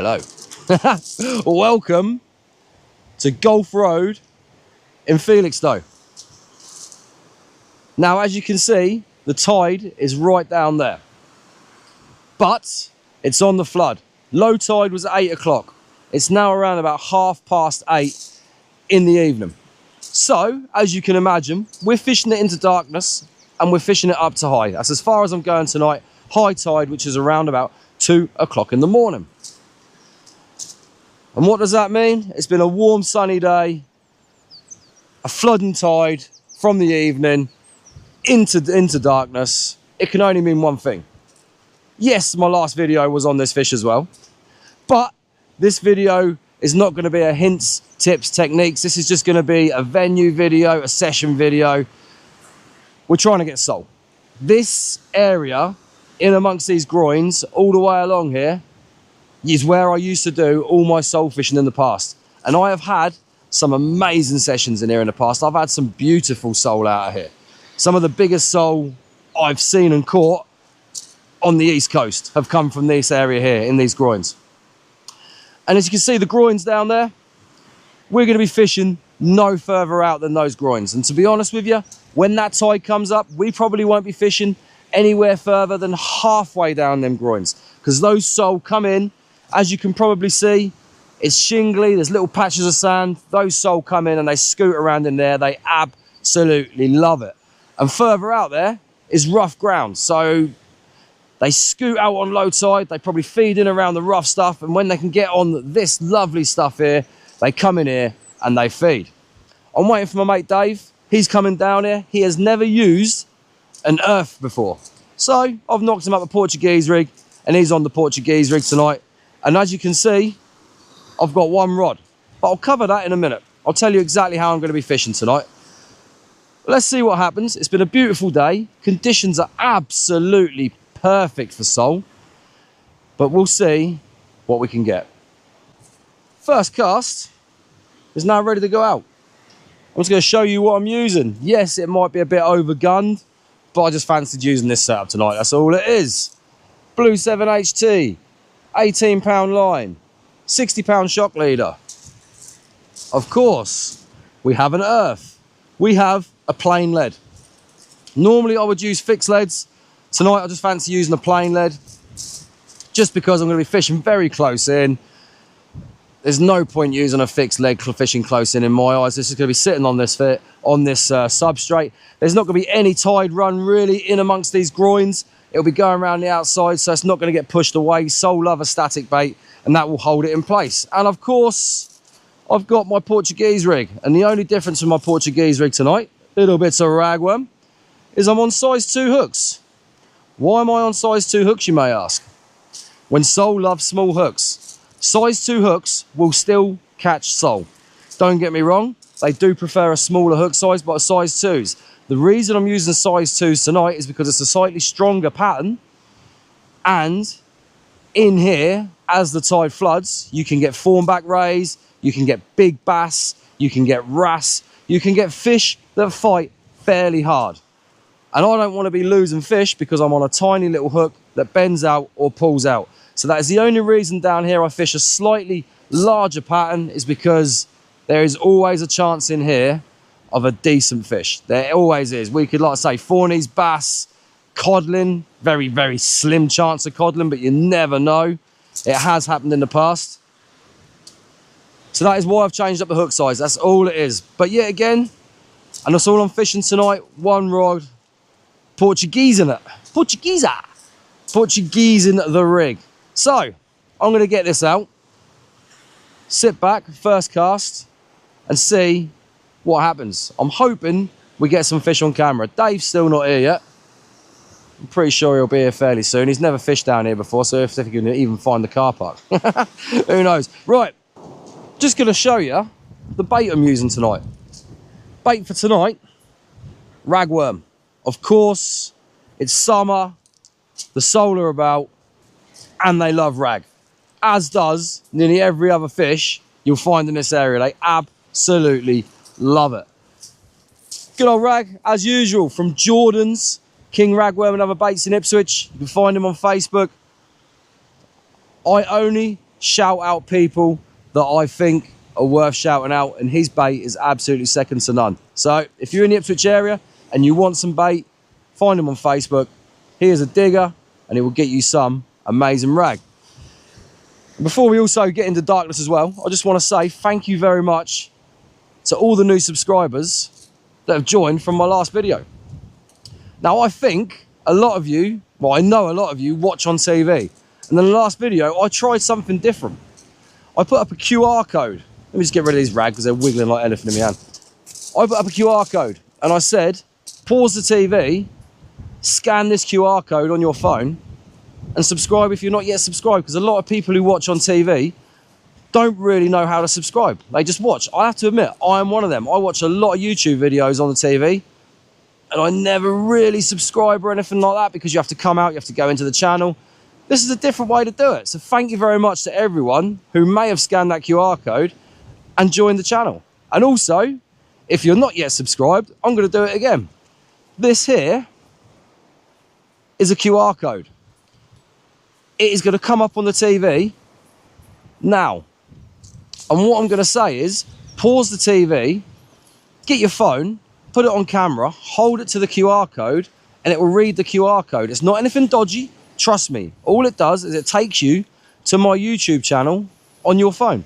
Hello. Welcome to Golf Road in Felixstowe. Now, as you can see, the tide is right down there, but it's on the flood. Low tide was at 8 o'clock. It's now around about 8:30 in the evening. So, as you can imagine, we're fishing it into darkness and we're fishing it up to high. That's as far as I'm going tonight. High tide, which is around about 2 o'clock in the morning. And what does that mean? It's been a warm, sunny day, a flooding tide from the evening into darkness. It can only mean one thing. Yes, my last video was on this fish as well, but this video is not going to be a hints, tips, techniques. This is just going to be a venue video, a session video. We're trying to get sole. This area in amongst these groins all the way along here is where I used to do all my sole fishing in the past. And I have had some amazing sessions in here in the past. I've had some beautiful sole out of here. Some of the biggest sole I've seen and caught on the East Coast have come from this area here in these groins. And as you can see, the groins down there, we're going to be fishing no further out than those groins. And to be honest with you, when that tide comes up, we probably won't be fishing anywhere further than halfway down them groins, because those sole come in. As you can probably see, it's shingly, there's little patches of sand. Those sole come in and they scoot around in there. They absolutely love it. And further out there is rough ground. So they scoot out on low tide. They probably feed in around the rough stuff. And when they can get on this lovely stuff here, they come in here and they feed. I'm waiting for my mate Dave. He's coming down here. He has never used an earth before. So I've knocked him up a Portuguese rig and he's on the Portuguese rig tonight. And as you can see, I've got one rod, but I'll cover that in a minute. I'll tell you exactly how I'm going to be fishing tonight. Let's see what happens. It's been a beautiful day. Conditions are absolutely perfect for sole, but we'll see what we can get. First cast is now ready to go out. I'm just going to show you what I'm using. Yes, it might be a bit overgunned, but I just fancied using this setup tonight. That's all it is. Blue 7HT. 18-pound line, 60-pound shock leader. Of course, we have an earth. We have a plain lead. Normally I would use fixed leads. Tonight I just fancy using a plain lead, just because I'm going to be fishing very close in. There's no point using a fixed lead fishing close in my eyes. This is going to be sitting on this substrate. There's not going to be any tide run really in amongst these groins. It'll be going around the outside, so it's not going to get pushed away. Sole love a static bait, and that will hold it in place. And of course, I've got my Portuguese rig. And the only difference with my Portuguese rig tonight, little bits of ragworm, is I'm on size 2 hooks. Why am I on size 2 hooks, you may ask? When sole loves small hooks. Size 2 hooks will still catch sole. Don't get me wrong, they do prefer a smaller hook size, but a size 2s. The reason I'm using size 2s tonight is because it's a slightly stronger pattern, and in here, as the tide floods, you can get fawnback rays, you can get big bass, you can get wrasse, you can get fish that fight fairly hard. And I don't want to be losing fish because I'm on a tiny little hook that bends out or pulls out. So that is the only reason down here I fish a slightly larger pattern, is because there is always a chance in here of a decent fish. There always is. We could, like I say, fawnies, bass, codling, very, very slim chance of codling, but you never know. It has happened in the past. So that is why I've changed up the hook size. That's all it is. But yet again, and that's all I'm fishing tonight, one rod, Portuguese in it. Portuguese in the rig. So, I'm going to get this out, sit back, first cast, and see what happens. I'm hoping we get some fish on camera. Dave's still not here yet. I'm pretty sure he'll be here fairly soon. He's never fished down here before, so if he can even find the car park. Who knows? Right, just going to show you the bait I'm using tonight. Bait for tonight, ragworm. Of course, it's summer, the sole are about, and they love rag. As does nearly every other fish you'll find in this area. They absolutely love it. Good old rag, as usual, from Jordan's King Ragworm and Other Baits in Ipswich. You can find him on Facebook. I only shout out people that I think are worth shouting out, and his bait is absolutely second to none. So if you're in the Ipswich area and you want some bait, find him on Facebook. He is a digger and he will get you some amazing rag. Before we also get into darkness as well, I just want to say thank you very much to all the new subscribers that have joined from my last video. Now I think a lot of you, well, I know a lot of you watch on TV, and in the last video I tried something different. I put up a QR code. Let me just get rid of these rags because they're wiggling like anything in my hand. I put up a QR code and I said, pause the TV, scan this QR code on your phone and subscribe if you're not yet subscribed, because a lot of people who watch on TV don't really know how to subscribe. They just watch. I have to admit, I am one of them. I watch a lot of YouTube videos on the TV and I never really subscribe or anything like that, because you have to come out, you have to go into the channel. This is a different way to do it. So thank you very much to everyone who may have scanned that QR code and joined the channel. And also, if you're not yet subscribed, I'm going to do it again. This here is a QR code. It is going to come up on the TV now. And what I'm going to say is, pause the TV, get your phone, put it on camera, hold it to the QR code, and it will read the QR code. It's not anything dodgy, trust me. All it does is it takes you to my YouTube channel on your phone.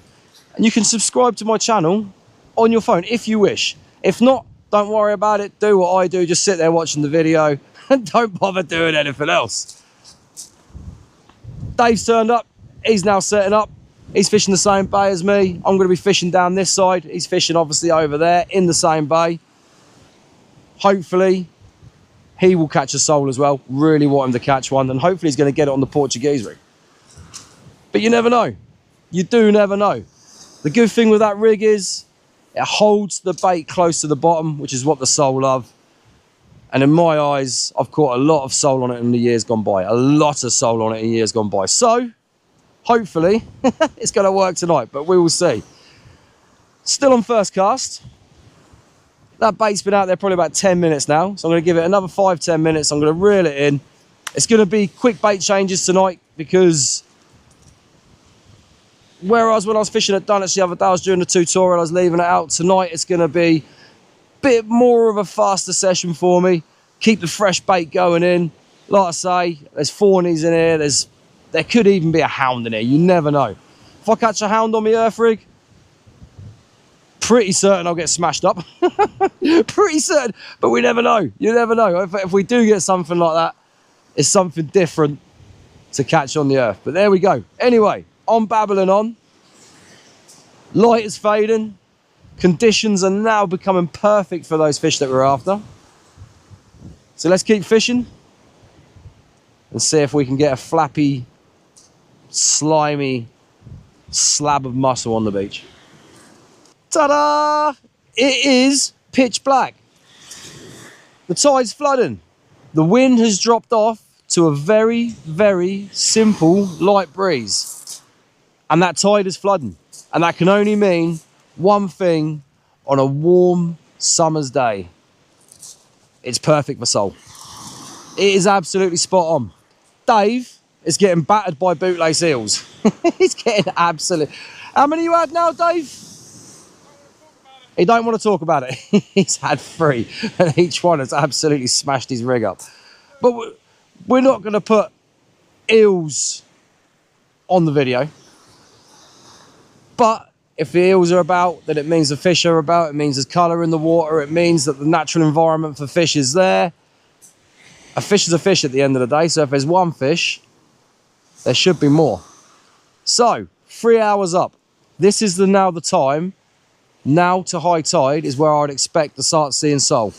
And you can subscribe to my channel on your phone if you wish. If not, don't worry about it. Do what I do. Just sit there watching the video and don't bother doing anything else. Dave's turned up. He's now setting up. He's fishing the same bay as me. I'm going to be fishing down this side. He's fishing obviously over there in the same bay. Hopefully, he will catch a sole as well. Really want him to catch one. And hopefully he's going to get it on the Portuguese rig. But you never know. You do never know. The good thing with that rig is it holds the bait close to the bottom, which is what the sole love. And in my eyes, I've caught a lot of sole on it in the years gone by. A lot of sole on it in years gone by. So, hopefully, it's going to work tonight, but we will see. Still on first cast. That bait's been out there probably about 10 minutes now. So I'm going to give it another 5-10 minutes. I'm going to reel it in. It's going to be quick bait changes tonight, because whereas when I was fishing at Dunwich the other day, I was doing the tutorial, I was leaving it out. Tonight it's going to be a bit more of a faster session for me. Keep the fresh bait going in. Like I say, there's fawnies in here. There could even be a hound in here. You never know. If I catch a hound on my earth rig, pretty certain I'll get smashed up. Pretty certain, but we never know. You never know. If we do get something like that, it's something different to catch on the earth. But there we go. Anyway, I'm babbling on. Light is fading. Conditions are now becoming perfect for those fish that we're after. So let's keep fishing and see if we can get a flappy, slimy slab of mussel on the beach. Ta-da! It is pitch black. The tide's flooding. The wind has dropped off to a very, very simple light breeze. And that tide is flooding. And that can only mean one thing on a warm summer's day. It's perfect for sole. It is absolutely spot on. Dave is getting battered by bootlace eels. He's getting absolute. How many you had now, Dave? He don't want to talk about it. He's had 3, and each one has absolutely smashed his rig up. But we're not going to put eels on the video. But if the eels are about, then it means the fish are about. It means there's colour in the water. It means that the natural environment for fish is there. A fish is a fish at the end of the day. So if there's one fish, there should be more. So 3 hours up. This is now the time. Now to high tide is where I'd expect to start seeing sole.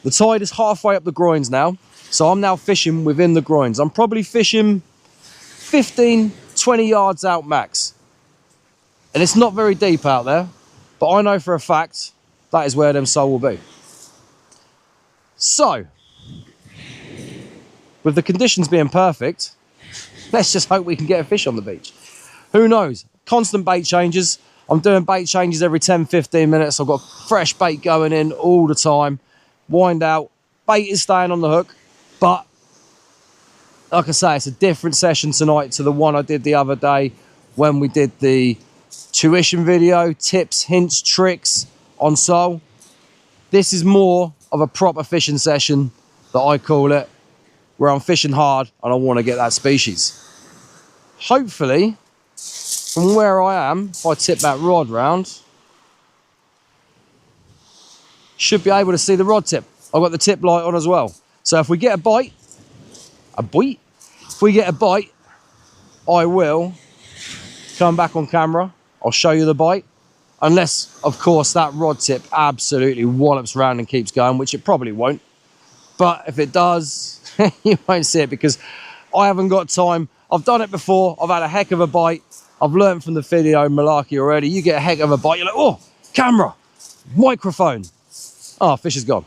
The tide is halfway up the groins now. So I'm now fishing within the groins. I'm probably fishing 15, 20 yards out max. And it's not very deep out there, but I know for a fact that is where them sole will be. So, with the conditions being perfect, let's just hope we can get a fish on the beach. Who knows? Constant bait changes. I'm doing bait changes every 10, 15 minutes. I've got fresh bait going in all the time. Wind out. Bait is staying on the hook, but like I say, it's a different session tonight to the one I did the other day. when we did the tuition video, tips, hints, tricks on sole. This is more of a proper fishing session that I call it, where I'm fishing hard and I want to get that species. Hopefully, from where I am, if I tip that rod round, should be able to see the rod tip. I've got the tip light on as well. So if we get a bite, if we get a bite, I will come back on camera. I'll show you the bite. Unless, of course, that rod tip absolutely wallops around and keeps going, which it probably won't. But if it does, you won't see it because I haven't got time. I've done it before. I've had a heck of a bite. I've learned from the video malarkey already. You get a heck of a bite, you're like, oh, camera, microphone. Oh, fish is gone.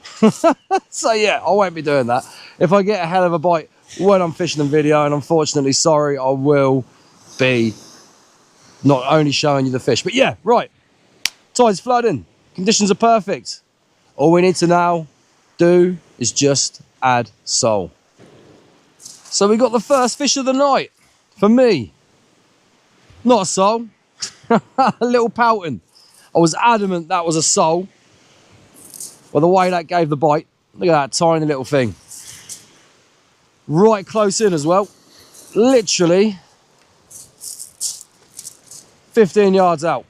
So yeah, I won't be doing that. If I get a hell of a bite when I'm fishing in video, and unfortunately, sorry, I will be not only showing you the fish. But yeah, right. Tide's flooding. Conditions are perfect. All we need to now do is just add sole. So we got the first fish of the night. For me. Not a sole. A little pouting. I was adamant that was a sole. Well, the way that gave the bite, look at that tiny little thing. Right close in as well. Literally 15 yards out.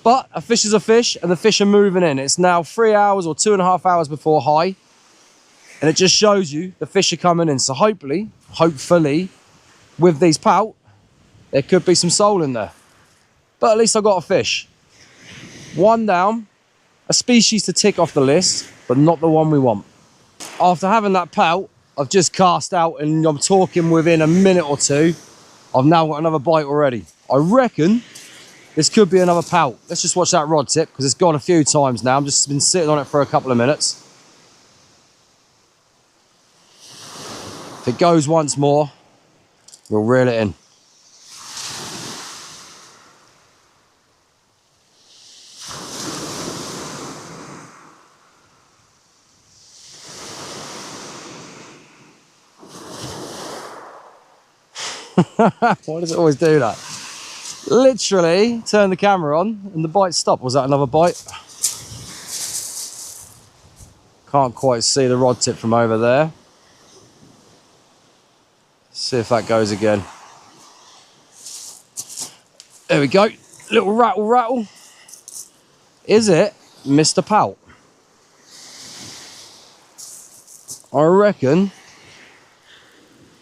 But a fish is a fish, and the fish are moving in. It's now 3 hours or 2.5 hours before high. And it just shows you the fish are coming in. So hopefully, with these pout, there could be some sole in there. But at least I got a fish. One down. A species to tick off the list, but not the one we want. After having that pout, I've just cast out, and I'm talking within a minute or two, I've now got another bite already. I reckon this could be another pout. Let's just watch that rod tip, because it's gone a few times now. I've just been sitting on it for a couple of minutes. If it goes once more, we'll reel it in. Why does it always do that? Literally turn the camera on and the bite stopped. Was that another bite? Can't quite see the rod tip from over there. See if that goes again. There we go. Little rattle rattle. Is it Mr. Pout? I reckon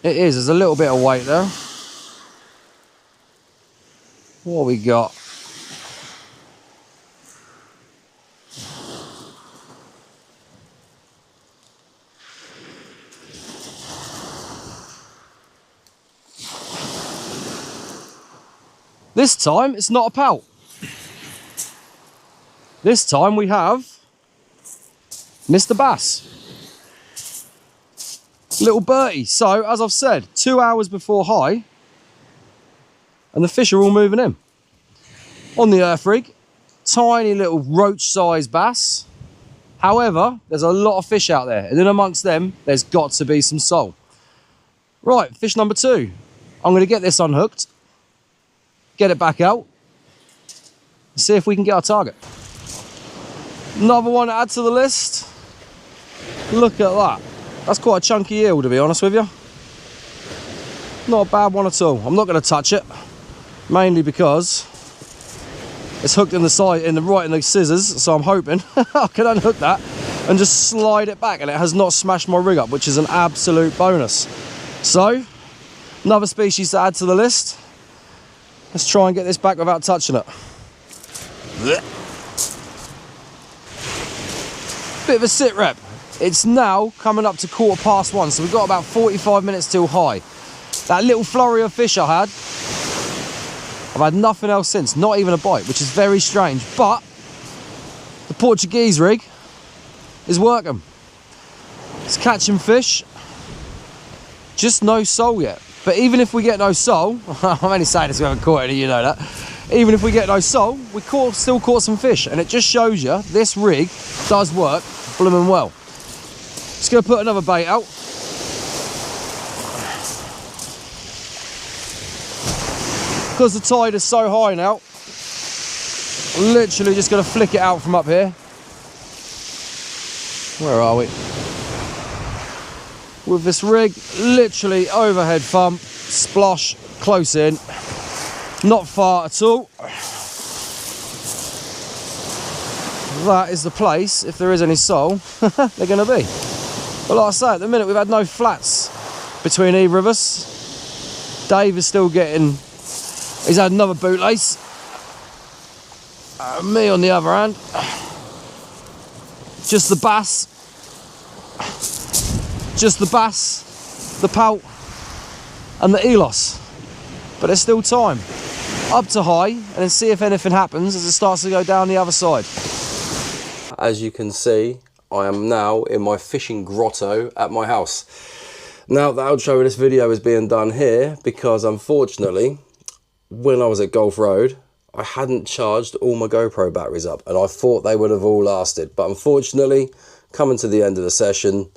it is. There's a little bit of weight there. What we got? This time it's not a pout. This time we have Mr. Bass. Little Bertie. So, as I've said, 2 hours before high, and the fish are all moving in. On the earth rig, tiny little roach-sized bass. However, there's a lot of fish out there, and in amongst them, there's got to be some sole. Right, fish number 2. I'm going to get this unhooked, get it back out, and see if we can get our target. Another one to add to the list. Look at that. That's quite a chunky eel, to be honest with you. Not a bad one at all. I'm not going to touch it, mainly because it's hooked in the side, right in the scissors. So I'm hoping I can unhook that and just slide it back, and it has not smashed my rig up, which is an absolute bonus. So, another species to add to the list. Let's try and get this back without touching it. Bit of a sit rep. It's now coming up to 1:15, so we've got about 45 minutes till high. That little flurry of fish I had, I've had nothing else since, not even a bite, which is very strange. But the Portuguese rig is working. It's catching fish, just no sole yet. But even if we get no sole, I'm only saying this, we haven't caught any, you know that. Even if we get no sole, we still caught some fish, and it just shows you this rig does work blooming well. Just going to put another bait out. because the tide is so high now, I'm literally just going to flick it out from up here. Where are we? With this rig, literally overhead thump, splosh, close in, not far at all. That is the place, if there is any soul, they're going to be. But like I say, at the minute we've had no flats between either of us. Dave is still getting, he's had another bootlace. Me on the other hand, just the bass, the pout and the elos. But there's still time. Up to high and then see if anything happens as it starts to go down the other side. As you can see, I am now in my fishing grotto at my house. Now the outro of this video is being done here because unfortunately, when I was at Gulf Road, I hadn't charged all my GoPro batteries up and I thought they would have all lasted. But unfortunately, coming to the end of the session,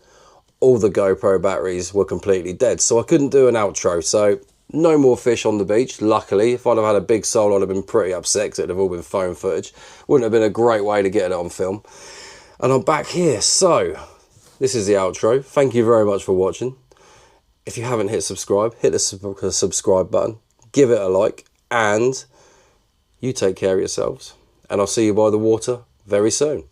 all the GoPro batteries were completely dead. So I couldn't do an outro. So no more fish on the beach, luckily. If I'd have had a big soul, I'd have been pretty upset because it'd have all been phone footage. Wouldn't have been a great way to get it on film. And I'm back here. So this is the outro. Thank you very much for watching. If you haven't hit subscribe, hit the subscribe button, give it a like, and you take care of yourselves, and I'll see you by the water very soon.